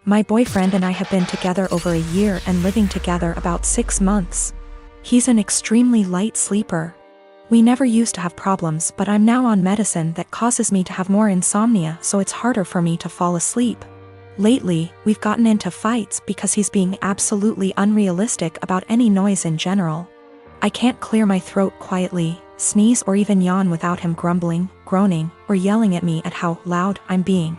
My boyfriend and I have been together over a year and living together about 6 months. He's an extremely light sleeper. We never used to have problems, but I'm now on medicine that causes me to have more insomnia, so it's harder for me to fall asleep. Lately, we've gotten into fights because he's being absolutely unrealistic about any noise in general. I can't clear my throat quietly, sneeze or even yawn without him grumbling, groaning, or yelling at me at how loud I'm being.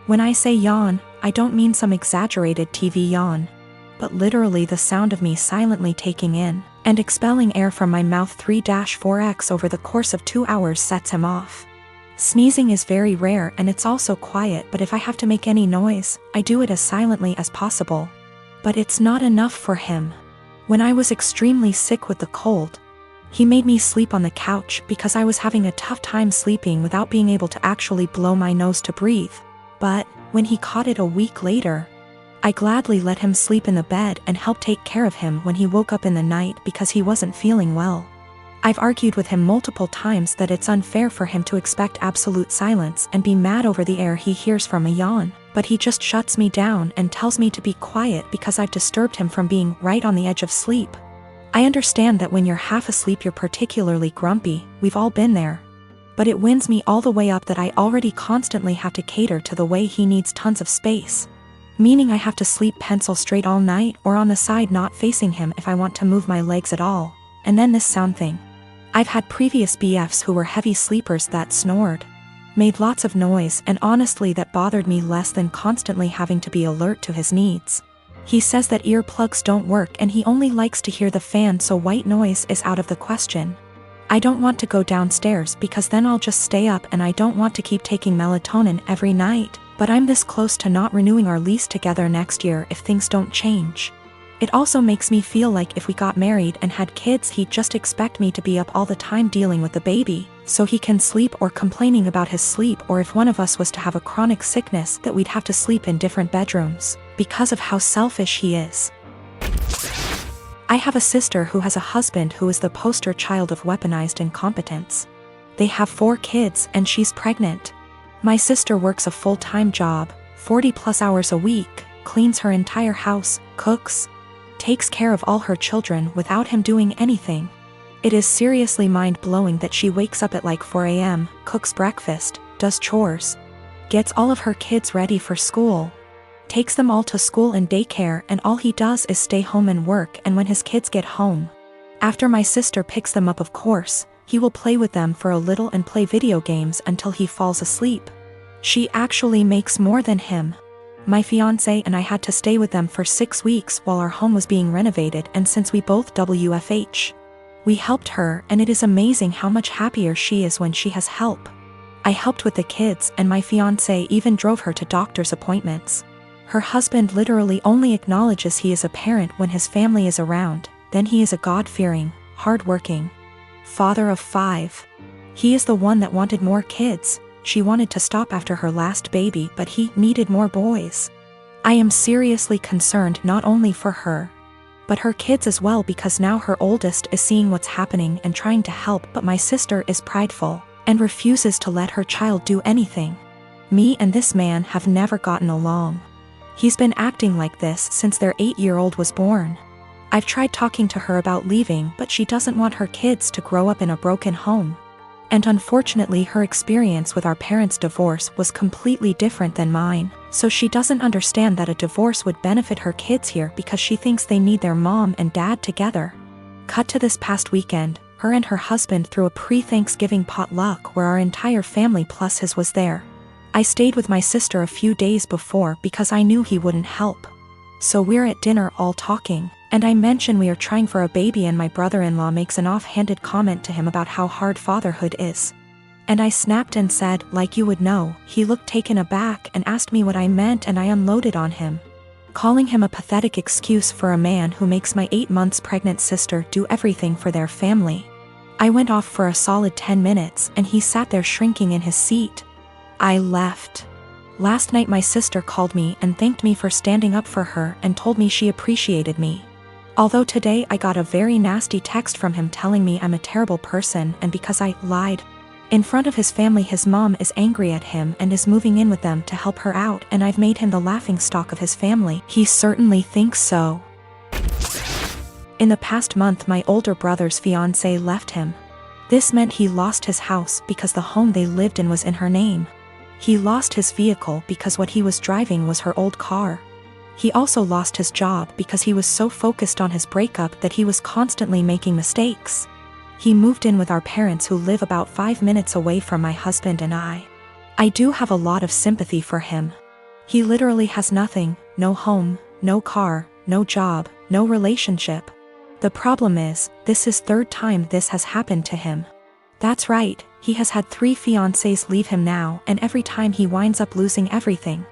When I say yawn, I don't mean some exaggerated TV yawn, but literally the sound of me silently taking in and expelling air from my mouth 3-4x over the course of 2 hours sets him off. Sneezing is very rare and it's also quiet, but if I have to make any noise, I do it as silently as possible. But it's not enough for him. When I was extremely sick with the cold, he made me sleep on the couch because I was having a tough time sleeping without being able to actually blow my nose to breathe. But when he caught it a week later, I gladly let him sleep in the bed and help take care of him when he woke up in the night because he wasn't feeling well. I've argued with him multiple times that it's unfair for him to expect absolute silence and be mad over the air he hears from a yawn, but he just shuts me down and tells me to be quiet because I've disturbed him from being right on the edge of sleep. I understand that when you're half asleep you're particularly grumpy, we've all been there. But it winds me all the way up that I already constantly have to cater to the way he needs tons of space. Meaning I have to sleep pencil straight all night or on the side not facing him if I want to move my legs at all. And then this sound thing. I've had previous BFs who were heavy sleepers that snored, made lots of noise, and honestly that bothered me less than constantly having to be alert to his needs. He says that earplugs don't work and he only likes to hear the fan, so white noise is out of the question. I don't want to go downstairs because then I'll just stay up, and I don't want to keep taking melatonin every night, but I'm this close to not renewing our lease together next year if things don't change. It also makes me feel like if we got married and had kids he'd just expect me to be up all the time dealing with the baby, so he can sleep, or complaining about his sleep, or if one of us was to have a chronic sickness that we'd have to sleep in different bedrooms, because of how selfish he is. I have a sister who has a husband who is the poster child of weaponized incompetence. They have 4 kids and she's pregnant. My sister works a full-time job, 40+ hours a week, cleans her entire house, cooks, takes care of all her children without him doing anything. It is seriously mind-blowing that she wakes up at like 4 a.m., cooks breakfast, does chores, gets all of her kids ready for school, takes them all to school and daycare, and all he does is stay home and work. And when his kids get home, after my sister picks them up, of course, he will play with them for a little and play video games until he falls asleep. She actually makes more than him. My fiancé and I had to stay with them for 6 weeks while our home was being renovated, and since we both WFH, we helped her, and it is amazing how much happier she is when she has help. I helped with the kids, and my fiancé even drove her to doctor's appointments. Her husband literally only acknowledges he is a parent when his family is around, then he is a God-fearing, hard-working father of 5. He is the one that wanted more kids. She wanted to stop after her last baby, but he needed more boys. I am seriously concerned not only for her, but her kids as well, because now her oldest is seeing what's happening and trying to help, but my sister is prideful and refuses to let her child do anything. Me and this man have never gotten along. He's been acting like this since their 8-year-old was born. I've tried talking to her about leaving, but she doesn't want her kids to grow up in a broken home. And unfortunately her experience with our parents' divorce was completely different than mine, so she doesn't understand that a divorce would benefit her kids here because she thinks they need their mom and dad together. Cut to this past weekend, her and her husband threw a pre-Thanksgiving potluck where our entire family plus his was there. I stayed with my sister a few days before because I knew he wouldn't help. So we're at dinner all talking, and I mention we are trying for a baby, and my brother-in-law makes an offhanded comment to him about how hard fatherhood is. And I snapped and said, like you would know. He looked taken aback and asked me what I meant, and I unloaded on him, calling him a pathetic excuse for a man who makes my 8 months pregnant sister do everything for their family. I went off for a solid 10 minutes and he sat there shrinking in his seat. I left. Last night my sister called me and thanked me for standing up for her and told me she appreciated me. Although today I got a very nasty text from him telling me I'm a terrible person and because I lied In front of his family his mom is angry at him and is moving in with them to help her out, and I've made him the laughingstock of his family. He certainly thinks so. In the past month my older brother's fiancée left him. This meant he lost his house because the home they lived in was in her name. He lost his vehicle because what he was driving was her old car. He also lost his job because he was so focused on his breakup that he was constantly making mistakes. He moved in with our parents who live about 5 minutes away from my husband and I. I do have a lot of sympathy for him. He literally has nothing, no home, no car, no job, no relationship. The problem is, this is third time this has happened to him. That's right, he has had 3 fiancées leave him now, and every time he winds up losing everything.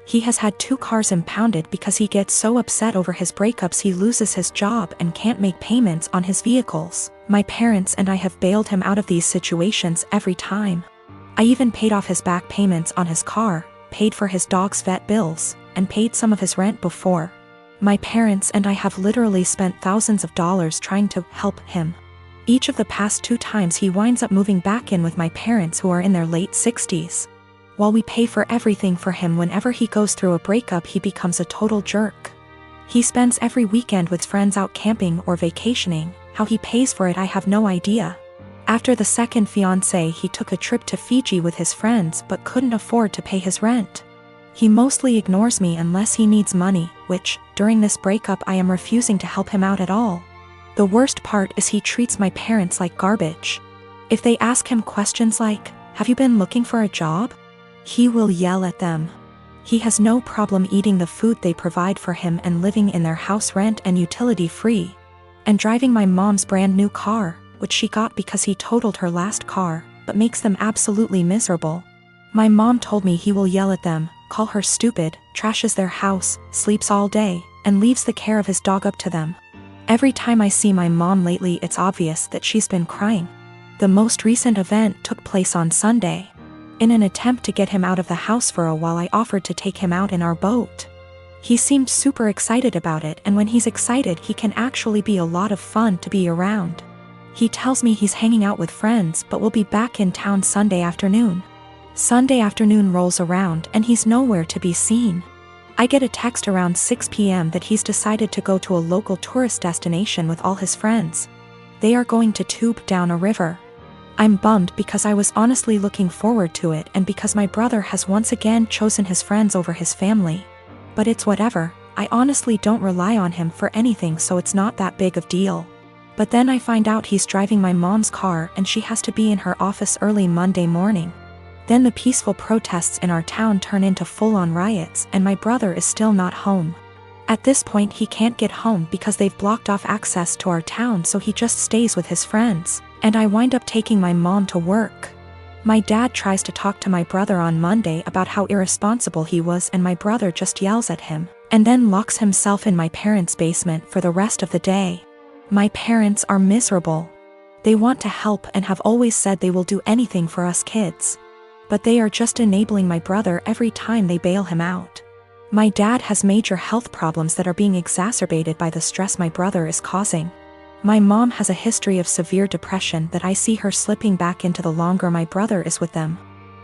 He has had 2 cars impounded because he gets so upset over his breakups he loses his job and can't make payments on his vehicles. My parents and I have bailed him out of these situations every time. I even paid off his back payments on his car, paid for his dog's vet bills, and paid some of his rent before. My parents and I have literally spent thousands of dollars trying to help him. Each of the past 2 times he winds up moving back in with my parents who are in their late 60s. While we pay for everything for him, whenever he goes through a breakup he becomes a total jerk. He spends every weekend with friends out camping or vacationing. How he pays for it I have no idea. After the second fiancée he took a trip to Fiji with his friends but couldn't afford to pay his rent. He mostly ignores me unless he needs money, which, during this breakup I am refusing to help him out at all. The worst part is he treats my parents like garbage. If they ask him questions like, "Have you been looking for a job?" he will yell at them. He has no problem eating the food they provide for him and living in their house rent and utility free. And driving my mom's brand new car, which she got because he totaled her last car, but makes them absolutely miserable. My mom told me he will yell at them, call her stupid, trashes their house, sleeps all day, and leaves the care of his dog up to them. Every time I see my mom lately it's obvious that she's been crying. The most recent event took place on Sunday. In an attempt to get him out of the house for a while I offered to take him out in our boat. He seemed super excited about it, and when he's excited he can actually be a lot of fun to be around. He tells me he's hanging out with friends but will be back in town Sunday afternoon. Sunday afternoon rolls around and he's nowhere to be seen. I get a text around 6 p.m. that he's decided to go to a local tourist destination with all his friends. They are going to tube down a river. I'm bummed because I was honestly looking forward to it and because my brother has once again chosen his friends over his family. But it's whatever, I honestly don't rely on him for anything, so it's not that big of a deal. But then I find out he's driving my mom's car and she has to be in her office early Monday morning. Then the peaceful protests in our town turn into full-on riots and my brother is still not home. At this point he can't get home because they've blocked off access to our town, so he just stays with his friends, and I wind up taking my mom to work. My dad tries to talk to my brother on Monday about how irresponsible he was, and my brother just yells at him, and then locks himself in my parents' basement for the rest of the day. My parents are miserable. They want to help and have always said they will do anything for us kids. But they are just enabling my brother every time they bail him out. My dad has major health problems that are being exacerbated by the stress my brother is causing. My mom has a history of severe depression that I see her slipping back into the longer my brother is with them.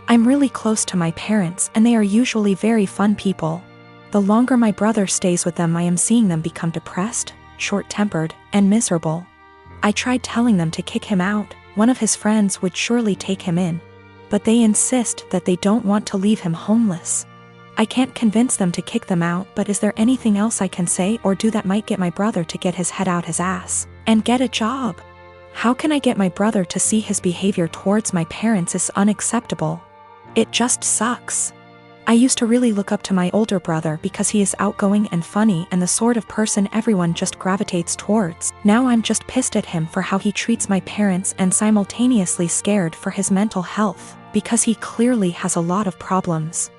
I'm really close to my parents and they are usually very fun people. The longer my brother stays with them I am seeing them become depressed, short-tempered, and miserable. I tried telling them to kick him out, one of his friends would surely take him in. But they insist that they don't want to leave him homeless. I can't convince them to kick them out, but is there anything else I can say or do that might get my brother to get his head out his ass and get a job? How can I get my brother to see his behavior towards my parents is unacceptable? It just sucks. I used to really look up to my older brother because he is outgoing and funny and the sort of person everyone just gravitates towards. Now I'm just pissed at him for how he treats my parents and simultaneously scared for his mental health, because he clearly has a lot of problems.